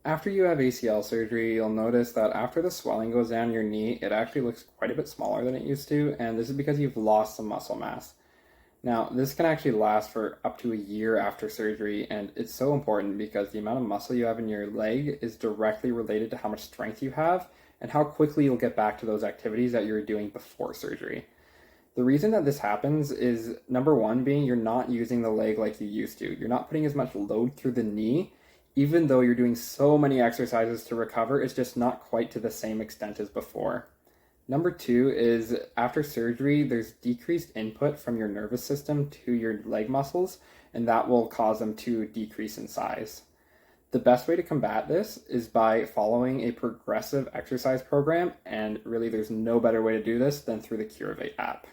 After you have ACL surgery, you'll notice that after the swelling goes down your knee, it actually looks quite a bit smaller than it used to, and this is because you've lost some muscle mass. Now, this can actually last for up to a year after surgery, and it's so important because the amount of muscle you have in your leg is directly related to how much strength you have and how quickly you'll get back to those activities that you were doing before surgery. The reason that this happens is number one being you're not using the leg like you used to. You're not putting as much load through the knee, even though you're doing so many exercises to recover, it's just not quite to the same extent as before. Number two is after surgery, there's decreased input from your nervous system to your leg muscles, and that will cause them to decrease in size. The best way to combat this is by following a progressive exercise program, and really there's no better way to do this than through the Curovate app.